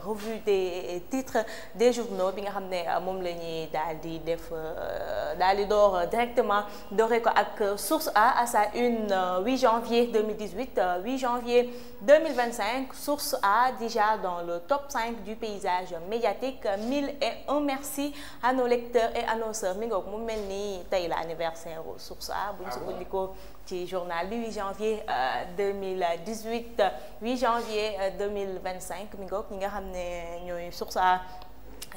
revue des titres des journaux bi nga xam ne moom la ñuy daal di def daal di door directement doore ko ak Source A à sa une 8 janvier 2018 8 janvier 2025 Source A déjà dans le top 5 du paysage médiatique 1001 merci à nos lecteurs et annonceurs mi ngoog mu mel ni tey la anniversaire Source A bu ñu sukkandikoo ci journal bi 8 janvier 2018 8 janvier 2025 mi ngoog ñi nga xam ne ñooy Source A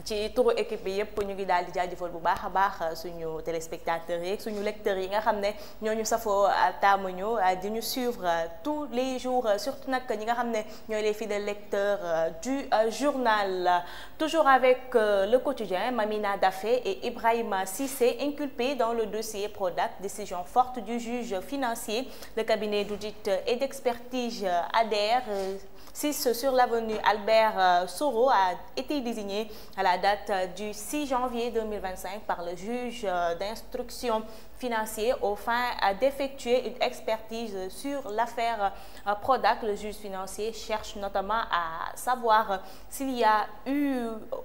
ci turu équipe bi yëpp ñu ngi daal di jaajëfal bu baax a baax suñu téléspectateurs yi suñu lecteurs yi nga xam ne ñooñu safoo taamuñu di ñu suivre tous les jours surtout nag ñi nga xam ne ñooy les fidèles lecteurs du journal toujours avec le quotidien Mamina Daffé et Ibrahima Cissé inculpés dans le dossier Prodac décision forte du juge financier le cabinet d'audit et d'expertise ADER 6 sur l'avenue Albert Soro a été désigné à la date du 6 janvier 2025 par le juge d'instruction financier aux fins d'effectuer une expertise sur l'affaire Prodac. Le juge financier cherche notamment à savoir s'il y a eu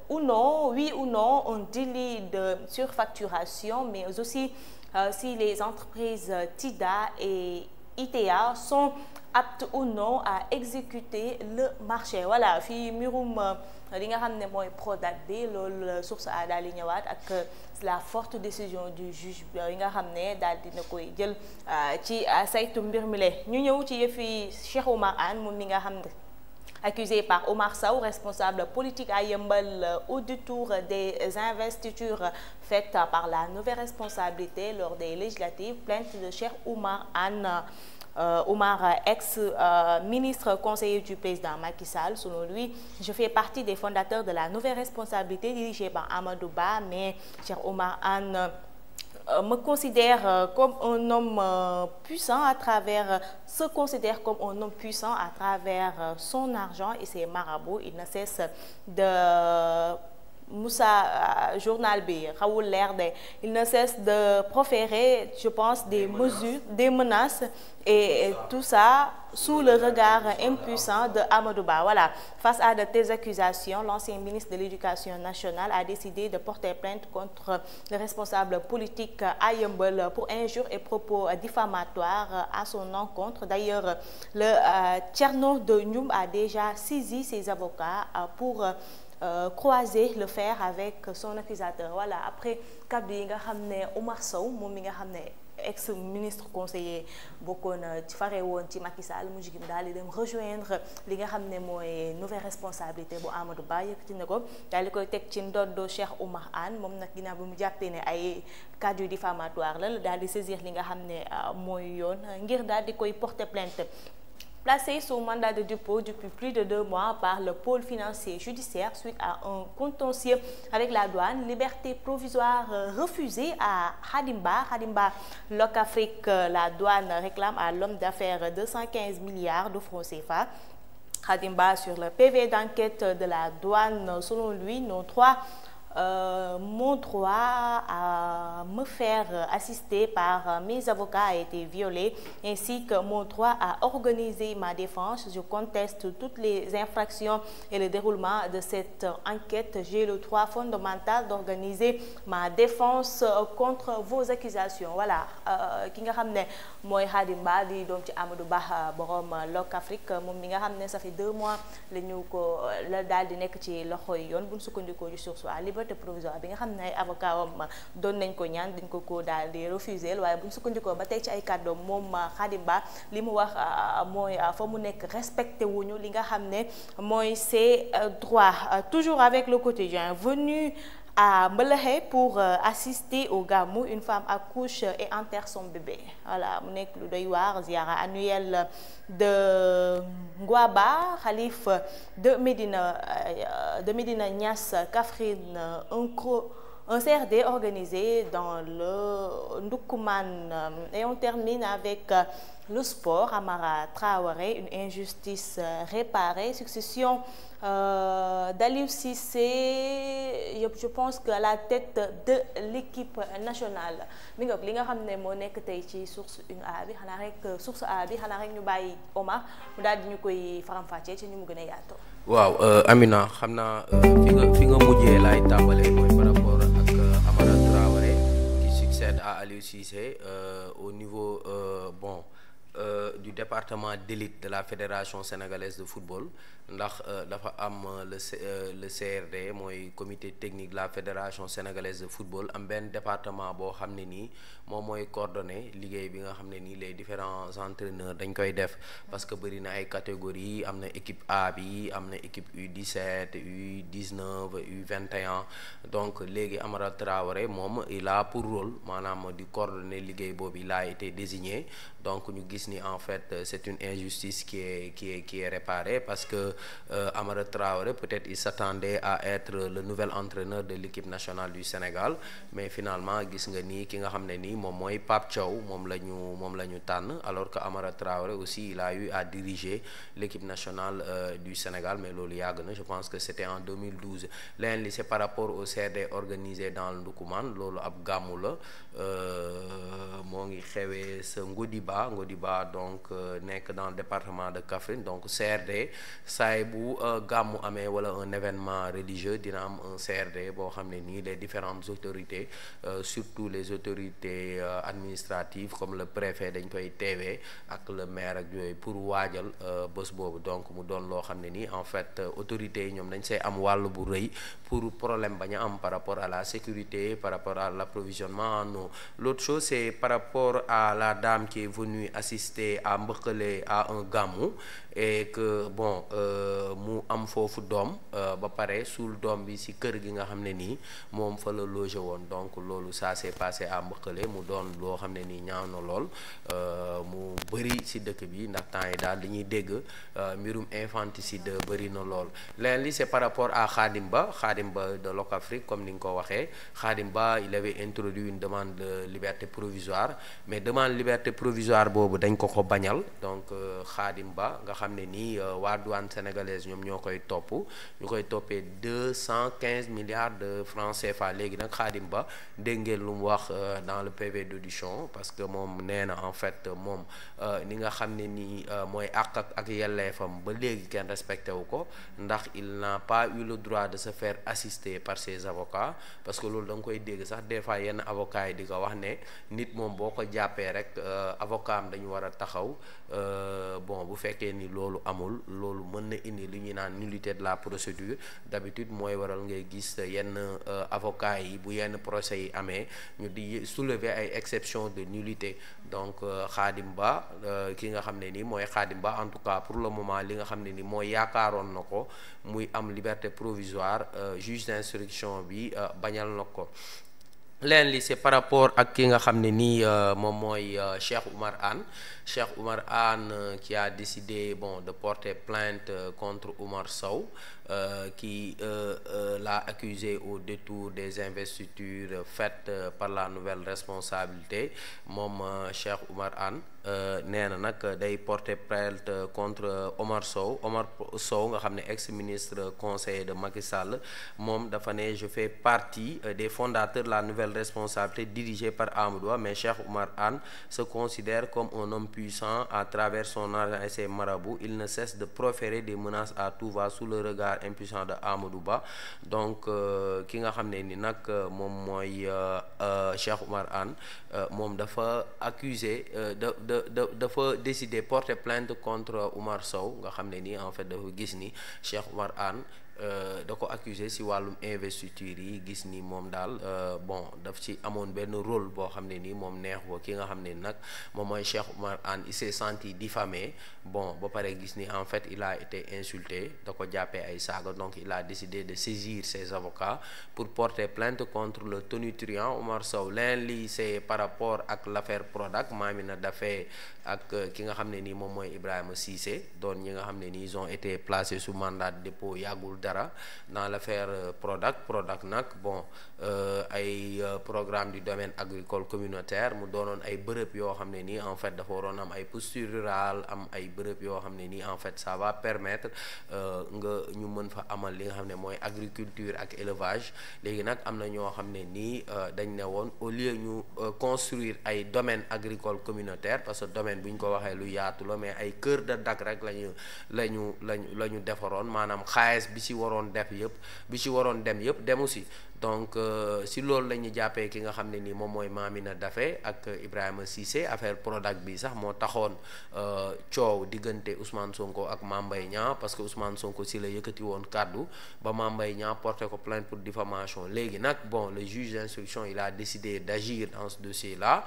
ou non, oui ou non, un délit de surfacturation, mais aussi si les entreprises TIDA et ITA sont aptes ou non à exécuter le marché voilà fii mbirum li nga xam ne mooy Prodac bi loolu Source A daal di ñëwaat ak la forte décision du juge yi nga xam ne daal dina koy jël ci saytu mbir mi le ñu ñëw ci yëfi Cheikh Oumar Anne moom mi nga xam ne accusé par Omar Sow responsable politique à Yeumbeul au détour des investitures faites par la nouvelle responsabilité lors des législatives plainte de Cheikh Oumar Anne Oumar, ex-ministre conseiller du président Macky Sall. Selon lui, je fais partie des fondateurs de la nouvelle responsabilité dirigée par Amadou Ba, mais Cheikh Oumar Anne me considère comme un homme puissant à travers se considère comme un homme puissant à travers son argent et ses marabouts. Il ne cesse de Moussa journal bi xawul leer de il ne cesse de proférer je pense des mesures des menaces et tout ça sous le regard impuissant de Amadou Ba voilà face à de telles accusations l'ancien ministre de l'Éducation nationale a décidé de porter plainte contre le responsable politique à Yeumbeul pour injures et propos diffamatoires à son encontre d'ailleurs le Thierno de Ndioum a déjà saisi ses avocats pour croiser le fer avec son accusateur voilà après kaddu yi nga xam ne Omar Sow moom mi nga xam ne ex-ministre conseiller bokkoon ci fare woon ci Macky Sall mu jigim daal di dem rejoindre li nga xam ne mooy nouvelle responsabilité bu Amadou Ba yëkkati na ko daal di koy teg ci ndoddo Cheikh Oumar Anne moom nag ginnaaw bi mu jàppee ne ay kaddu diffamatoire la daal di saisir li nga xam ne mooy yoon ngir daal di koy porter plainte placé sous mandat de dépôt depuis plus de 2 mois par le pôle financier judiciaire suite à un contentieux avec la douane liberté provisoire refusée à Khadim Ba Locafrique la douane réclame à l'homme d'affaires 215 milliards de francs CFA Khadim Ba sur le PV d'enquête de la douane selon lui mon droit à me faire assister par mes avocats a été violé, ainsi que mon droit à organiser ma défense. Je conteste toutes les infractions et le déroulement de cette enquête. J'ai le droit fondamental d'organiser ma défense contre vos accusations. Voilà ki nga xam ne mooy Khadim Ba di doom ci Amadou Ba borom Locafrique moom mi nga xam ne ça fait 2 mois la ñu ko la daal di nekk ci loxoy yoon bu ñu sukkandikoo ci Source A liberté provisoire bi nga xam ne ay avocat wam doon nañ ko ñaan dañ ko daal di refuser waaye bu ñu sukkandikoo ba tey ci ay kàddoom moom Khadim Ba li mu wax mooy fa mu nekk respecté wuñu li nga xam ne mooy ses droits toujours avec le quotidien venu à Mbelexé pour assister au Gamou une femme accouche et enterre son bébé voilà mu nekk lu doy waar ziara annuelle de Ngouaba Khalif de Médina Niass Kaffrine un CRD organisé dans le Ndoukoumane et on termine avec le sport Amara Traoré une injustice réparée succession d'Aliou Cissé je pense que à la tête de l'équipe nationale mi nga li nga xam ne moo nekk tey ci source 1A bi xanaa rek source A bi xanaa rek ñu bàyyi Omar mu daal di ñu koy faram-fàccee ci ñu mu gën a yaatoo waaw Amina xam naa fi nga mujjee laay tàmbalee mooy par rapport ak Amara Traoré qui succède à Aliou Cissé au niveau du département d'élite de la Fédération sénégalaise de football ndax dafa am le CRD mooy comité technique de la Fédération sénégalaise de football am benn département boo xam ne nii moom mooy coordonner liggéey bi nga xam ne nii les différents entraîneurs dañ koy def parce que bëri na ay catégories am na équipe A bi am na équipe U17 U19 U21 donc léegi Amara Traoré moom il a pour rôle maanaam di coordonner liggéey boobu il a été désigné donc ñu gis ni en fait c'est une injustice qui est réparée parce que Amara Traoré peut-être il s'attendait à être le nouvel entraîneur de l'équipe nationale du Sénégal mais finalement gis nga nii ki nga xam ne nii moom mooy Pape Thiaw moom la ñu tànn alors que Amara Traoré aussi il a eu à diriger l'équipe nationale du Sénégal mais loolu yàgg na je pense que c'était en 2012 leneen li c'est par rapport au CRD organisé dans le Ndoukoumane loolu ab gàmmu la moo ngi xewee sa Ngodiba donc nekk dans le département de Kaffrine donc CRD saay bu gàmmu amee wala un événement religieux dina am un CRD boo xam ne nii les différentes autorités surtout les autorités administratives comme le préfet dañ koy teewee ak le maire ak yooyu pour waajal bés boobu donc mu doon loo xam ne nii en fait autorités yi ñoom dañ see am wàll bu rëy pour problème bañ a am par rapport à la sécurité par rapport à l'approvisionnement en eau. L'autre chose c'est par rapport à la dame qui est venue assister à Mbeuchelé à un gàmmu et que mu am foofu doom ba pare suul doom bi ci kër gi nga xam ne nii moom fa la logé woon donc loolu ça s'est passé à Mbeuchelé mu doon loo xam ne nii ñaaw na lool mu bëri ci dëkk bi ndax temps yi daal dañuy dégg mbirum infanticide bëri na lool leneen li c'est par rapport à Khadim Ba de Locafrique comme ni nga ko waxee Khadim Ba il avait introduit une demande de liberté provisoire mais demande liberté provisoire boobu dañ ko bañal donc Khadim Ba nga xam ne nii waa douane sénégalaise ñoom ñoo koy topp ñu koy toppee 215 milliards de francs CFA léegi nag Khadim Ba dégg ngeen lu mu wax dans le PV d'audition parce que moom nee na en fait moom ni nga xam ne nii mooy àq ak yelleefam ba léegi kenn respecté wu ko ndax il n'a pas eu le droit de se faire assister par ses avocats parce que loolu da nga koy dégg sax des fois yenn avocats yi di ko wax ne nit moom boo ko jàppee rek avocat am dañu war a taxaw bu fekkee ni loolu amul loolu mën na indi li ñuy naan nullité de la procédure d'habitude mooy waral ngay gis yenn avocats yi bu yenn procès yi amee ñu di soulever ay exception de nullité donc Khadim Ba ki nga xam ne ni mooy Khadim Ba en tout cas pour le moment li nga xam ne ni mooy yaakaaroon na ko muy am liberté provisoire juge d'instruction bi bañal na ko leen li c'est par rapport ak ki nga xam ne nii moom mooy Cheikh Oumar Anne qui a décidé de porter plainte contre Oumar Sow qui l'a accusé au détour des investitures faites par la nouvelle responsabilité moom Cheikh Oumar Anne nee na nag day porter plainte contre Omar Sow nga xam ne ex-ministre conseiller de Macky Sall moom dafa ne je fais partie des fondateurs de la nouvelle responsabilité dirigée par Amadou Ba mais Cheikh Oumar Anne se considère comme un homme puissant à travers son argent et ses marabouts il ne cesse de proférer des menaces à tout va sous le regard impuissant de Amadou Ba donc ki nga xam ne ni nag moom mooy Cheikh Oumar Anne moom dafa accusé dafa décider porter plainte contre Oumar Sow nga xam ne nii en fait dafa gis ni Cheikh Oumar Anne da ko accusé ci wàllum investiture yi gis ni moom daal daf ci amoon benn rôle boo xam ne nii moom neex ko ki nga xam ne nag moom mooy Cheikh Oumar Anne il s'est senti diffamé ba pare gis ni en fait il a été insulté da ko jàppee ay saaga donc il a décidé de saisir ses avocats pour porter plainte contre le tonitruand Oumar Sow leneen li c'est par rapport ak l'affaire Prodac Mamina Daffé ak ki nga xam ne nii moom mooy Ibrahima Cissé doon ñi nga xam ne nii ils ont été placés sous mandat de dépôt yàggul dara dans l'affaire Prodac nag bon ay programme du domaine agricole communautaire mu doonoon ay bërëb yoo xam ne nii en fait dafa waroon am ay posture rurale am ay bërëb yoo xam ne nii en fait ça va permettre nga ñu mën fa amal li nga xam ne mooy agriculture ak élevage léegi nag am na ñoo xam ne nii dañ ne woon au lieu ñu construire ay domaine agricole communautaire parce que domaine bu ñu ko waxee lu yaatu la mais ay cœur de Dak rek la ñu defaroon maanaam xaalis bi ci waroon dem yëpp demu ci donc si loolu la ñu jàppee ki nga xam ne nii moom mooy Mamina Daffé ak Ibrahima Cissé affaire Prodac bi sax moo taxoon coow diggante Ousmane Sonko ak Mame Mbaye Niang parce que Ousmane Sonko si la yëkkati woon kàddu ba Mame Mbaye Niang porté ko plainte pour diffamation léegi nag bon le juge d'instruction il a décidé d'agir dans ce dossier là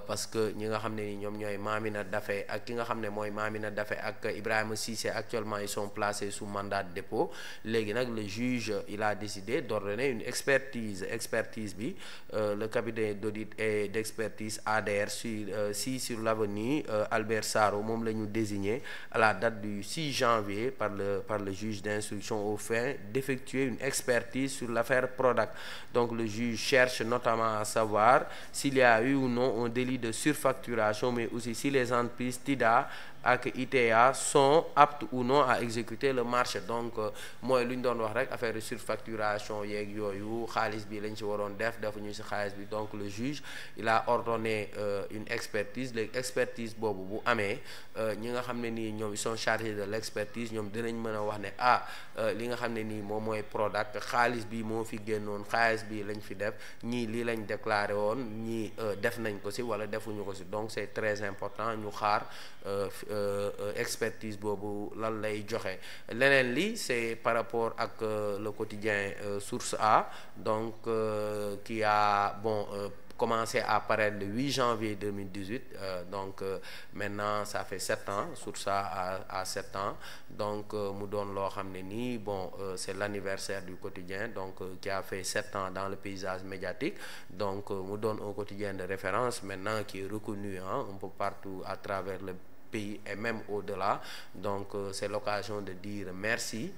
parce que ñi nga xam ne ni ñoom ñooy Mamina Daffé ak ki nga xam ne mooy Mamina Daffé ak Ibrahima Cissé actuellement ils sont placés sous mandat de dépôt léegi nag le juge il a décidé d'ordonner une expertise bi le cabinet d'audit et d'expertise ADR sur l'avenue Albert Sarraut moom la ñu désigné à la date du 6 janvier par le juge d'instruction au fin d'effectuer une expertise sur l'affaire Prodac. Donc le juge cherche notamment à savoir s'il y a eu ou non un délit de surfacturation mais aussi si les entreprises TIDA ak ITA sont aptes ou non à exécuter le marché donc mooy lu ñu doon wax rek affaire de surfacturation yeeg yooyu xaalis bi lañ ci waroon defuñu ci xaalis bi donc le juge il a ordonné une expertise léegi expertise boobu bu amee ñi nga xam ne nii ñoom ils sont chargés de l'expertise ñoom dinañ mën a wax ne li nga xam ne nii moom mooy Prodac xaalis bi moo fi génnoon xaalis bi lañ fi def ñii lii lañ déclaré woon ñii def nañ ko ci wala defuñu ko ci donc c'est très important ñu xaar expertise boobu lan lay joxe leneen li c'est par rapport ak le quotidien Source A donc qui a commencé à paraître le 8 janvier 2018 donc maintenant ça fait 7 ans Source A à 7 ans donc mu doon loo xam ne nii c'est l'anniversaire du quotidien donc qui a fait 7 ans dans le paysage médiatique donc mu doon un quotidien de référence maintenant qui est reconnu un peu partout à travers le pays et même au-delà donc c'est l'occasion de dire merci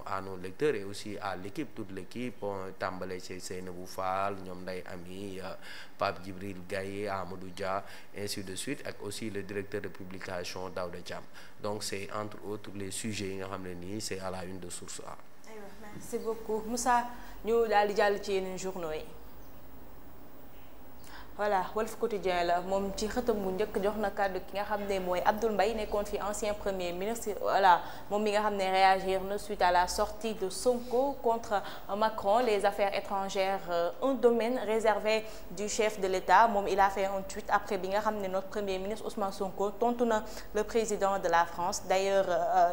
à nos lecteurs et aussi à l'équipe toute l'équipe tàmbale ci Seynabou Fall ñoom Ndeye Ami Pape Djibril Gaye Amadou Dia ainsi de suite ak aussi le directeur de publication Daouda Thiam donc c'est entre autres les sujets yi nga xam ne nii c'est à la une de Source A. Merci beaucoup Moussa ñu daal di jàll ci yeneen journaux yi. voilà Walf Quotidien la moom ci xëtam bu njëkk jox na kàddu ki nga xam ne mooy Abdoul Mbaye nekkoon fi ancien premier ministre voilà moom mi nga xam ne réagir na suite à la sortie de Sonko contre Macron les affaires étrangères un domaine réservé du chef de l'État moom il a fait un tweet après bi nga xam ne notre premier ministre Ousmane Sonko tontu na le président de la France d'ailleurs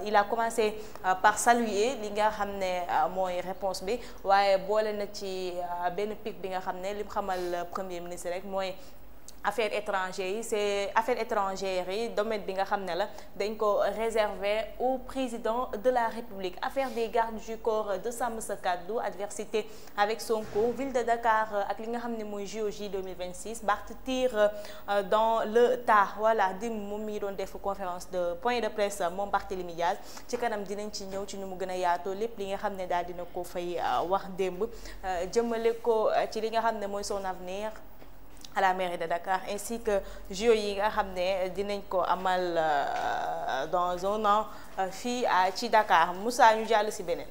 il a commencé par saluer li nga xam ne mooy réponse bi waaye boole na ci benn pic bi nga xam ne li mu xamal premier ministre rek mooy affaires étrangères yi c'est affaires étrangères yi domaine bi nga xam ne la dañ ko réserver au président de la République affaire des gardes du corps de Sàmm Sa Kàddu adversité avec Sonko ville de Dakar ak li nga xam ne mooy JOJ 2026 Barth tire dans le tas voilà dim moom mi doon def conférence de point de presse moom Barthélémy Dias ci kanam dinañ ci ñëw ci nu mu gën a yaatoo lépp li nga xam ne daal dina ko fay wax démb jëmale ko ci li nga xam ne mooy son avenir à la mairie de Dakar ainsi que JO yi nga xam ne dinañ ko amal dans un an fii ci Dakar Moussa ñu jàll ci beneen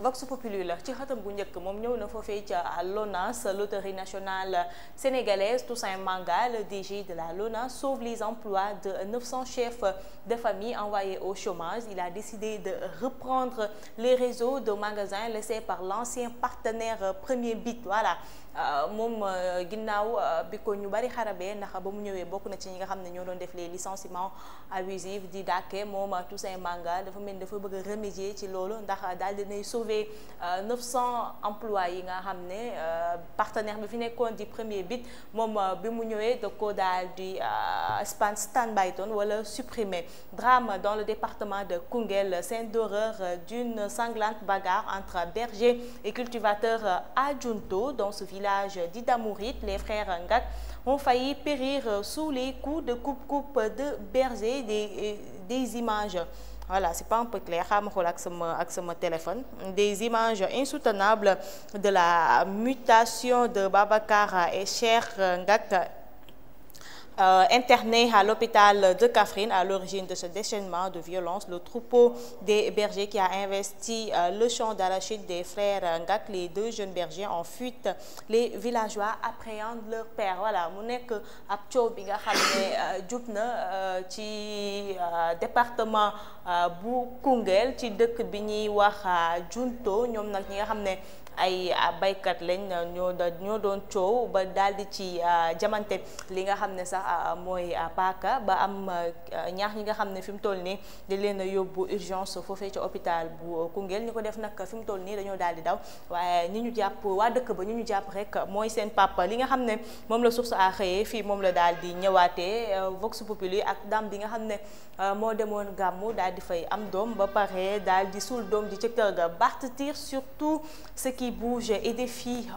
Vox Populi la ci xëtam bu njëkk moom ñëw na foofee ca l'ONAS loterie nationale sénégalaise Toussaint Manga le DG de la LONAS sauve les emplois de 900 chefs de famille envoyés au chômage il a décidé de reprendre les réseaux de magasins laissés par l'ancien partenaire Premier Bit voilà moom ginnaaw bi ko ñu bari xarabee ndax ba mu ñëwee bokk na ci ñi nga xam ne ñoo doon def les licenciements abusifs di dàkke moom Toussaint Manga dafa mel ni dafa bëgg a remédier ci loolu ndax daal dinay sauver 900 emplois yi nga xam ne partenaire bi fi nekkoon di Premier Bit moom bi mu ñëwee da ko daal di stand-by wala supprimer drame dans le département de Koungheul scène d'horreur d'une sanglante bagarre entre bergers et cultivateurs à Djounto dans ce village d'Ida Mouride les frères Ngak ont failli périr sous les coups de coupe de berger des images Voilà, c'est pas un peu clair xaama xool ak sama téléphone. Des images insoutenables de la mutation de Babacar et Cheikh Ngak, interné à l'hôpital de Kaffrine à l'origine de ce déchaînement de violence. Le troupeau des bergers qui a investi le champ d'arachide des frères Ngak, les deux jeunes bergers en fuite. Les villageois appréhendent leur père. Voilà mu nekk ab coow bi nga xam ne jub na ci département bu Koungheul ci dëkk bi ñuy wax Junto. ñoom nag ñi nga xam ne ay baykat lañ ñoo doon coow ba daal di ci jamante li nga xam ne sax mooy paaka ba am ñaax ñi nga xam ne fi mu toll nii di leen a yóbbu urgence foofee ci hôpital bu Koungheul. ñi ko def nag fi mu toll nii dañoo daal di daw, waaye ñi ñu jàpp waa dëkk ba ñu jàpp rek mooy seen papa. li nga xam ne moom la source a xëyee fii moom la daal di ñëwaatee Vox Populi ak dame bi nga xam ne moo demoon gàmmu daal di fay am doom ba pare daal di suul doom ji ca kër ga. Barth tire surtout ce qui bouge et défie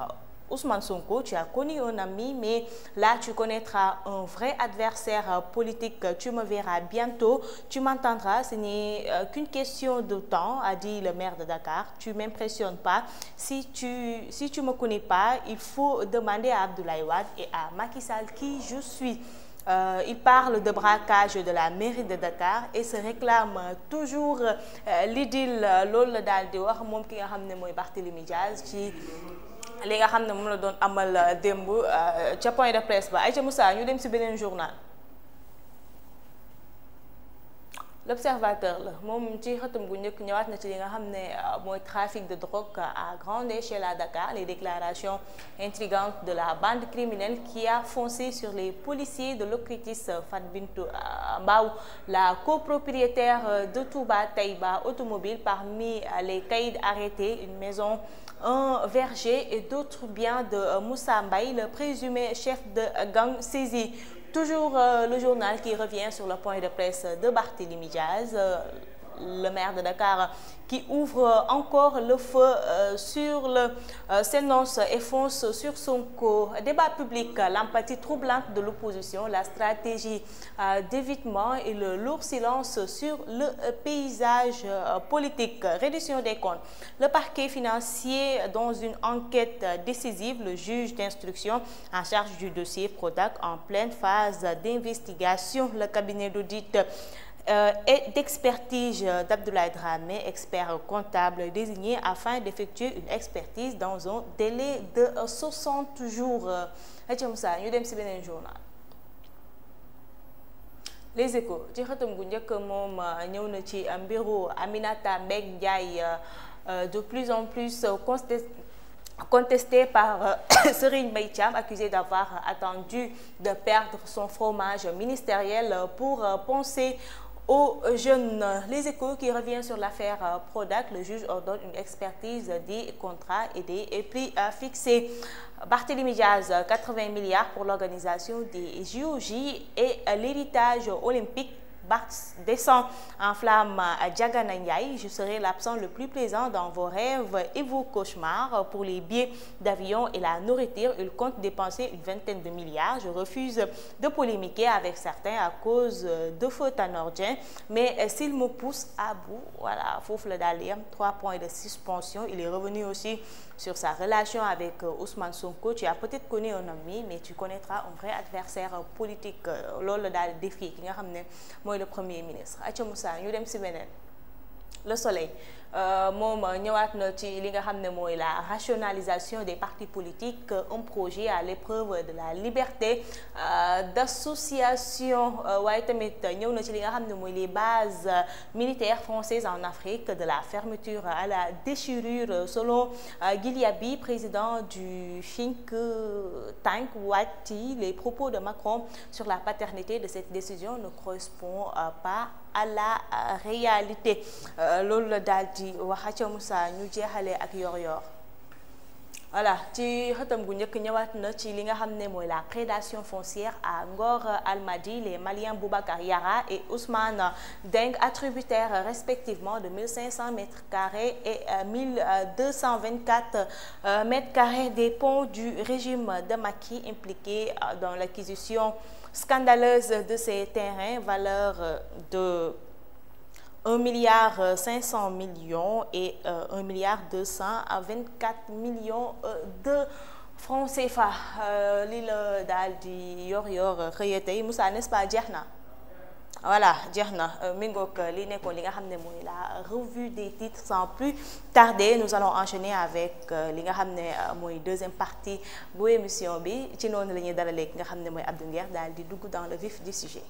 Ousmane Sonko. Tu as connu un ami, mais là tu connaîtras un vrai adversaire politique. Tu me verras bientôt, tu m'entendras, ce n'est qu'une question de temps, a dit le maire de Dakar. Tu m'impressionnes pas. Si tu me connais pas, il faut demander à Abdoulaye Wade et à Macky Sall qui je suis. Il parle de braquage de la mairie de Dakar et se réclame toujours l'idylle. Loolu la daal di wax moom ki nga xam ne mooy Barthélémy Diaz ci li nga xam ne moom la doon amal démb ca point de presse ba. Aïcha Moussa ñu dem ci beneen journal. L'Observateur la moom ci xëtam gu njëkk ñëwaat na ci li nga xam ne mooy trafic de drogue à grande échelle à Dakar. Les déclarations intrigantes de la bande criminelle qui a foncé sur les policiers de l'OCRTIS. Fat Bintou Mbaw, la copropriétaire de Touba Taïba Automobile, parmi les caïds arrêtés, une maison, un verger et d'autres biens de Moussa Mbaye, le présumé chef de gang saisi. Toujours le journal qui revient sur le point de presse de Barthélémy Diaz, le maire de Dakar, qui ouvre encore le feu sur le s'énonce et fonce sur Sonko. Débat public, l'empathie troublante de l'opposition, la stratégie d'évitement et le lourd silence sur le paysage politique. Reddition des comptes. Le parquet financier dans une enquête décisive, le juge d'instruction en charge du dossier Prodac en pleine phase d'investigation. Le cabinet d'audit et d'expertise d'Abdoulaye Dramé, expert comptable désigné afin d'effectuer une expertise dans un délai de 60 jours. Aïcha Moussa ñu dem ci beneen journal. Les Échos ci xëtam gu njëkk moom ñëw na ci mbiru Aminata Mbengue Ndiaye, de plus en plus contesté par Serigne Mbaye Thiam, accusé d'avoir attendu de perdre son fromage ministériel pour penser aux jeunes. Les Échos qui revient sur l'affaire Prodac. Le juge ordonne une expertise des contrats et des prix fixés. Barthélémy Diaz, 80 milliards pour l'organisation des JOJ et l'héritage olympique. Barth descend en flamme à Diagana Ndiaye. Je serai l'absent le plus plaisant dans vos rêves et vos cauchemars. Pour les billets d'avion et la nourriture, il compte dépenser une vingtaine de milliards. Je refuse de polémiquer avec certains à cause de feu Tanor Dieng, mais s'il me pousse à bout, voilà, foofu la daal di am 3 points de suspension. Il est revenu aussi sur sa relation avec Ousmane Sonko. Tu as peut-être connu un ami, mais tu connaîtras un vrai adversaire politique. Loolu la daal di défier ki nga xam ne mooy le premier ministre. Aïcha Moussa ñu dem ci beneen. Le Soleil moom ñëwaat na ci li nga xam ne mooy la rationalisation des partis politiques, un projet à l'épreuve de la liberté d'association. waaye tamit ñëw na ci li nga xam ne mooy les bases militaires françaises en Afrique, de la fermeture à la déchirure. Selon Guiliaby, président du think tank Wati, les propos de Macron sur la paternité de cette décision ne correspondent pas à la réalité. Loolu la daal di wax. Aïcha Moussa ñu jeexalee ak yor-yor. Voilà ci xëtam gu njëkk ñëwaat na ci li nga xam ne mooy la prédation foncière à Ngor Almadi. Les Maliens Boubacar Yara et Ousmane Deng, attributaires respectivement de 1500 mètres carrés et 1224 mètres carrés des ponts du régime de Macky, impliqués dans l'acquisition scandaleuse de ces terrains, valeur de 1,5 milliard et 1,224 milliard de francs CFA lii la daal di yor xëye tey Moussa, n'est-ce pas, jeex na voilà jeex na mi ngoog li nekkoon li nga xam ne mooy la revue des titres. Sans plus tarder, nous allons enchaîner avec li nga xam ne mooy deuxième partie bu émission bi. Ci noonu la ñuy dalalee ki nga xam ne mooy Abdou Nguer daal di dugg dans le vif du sujet.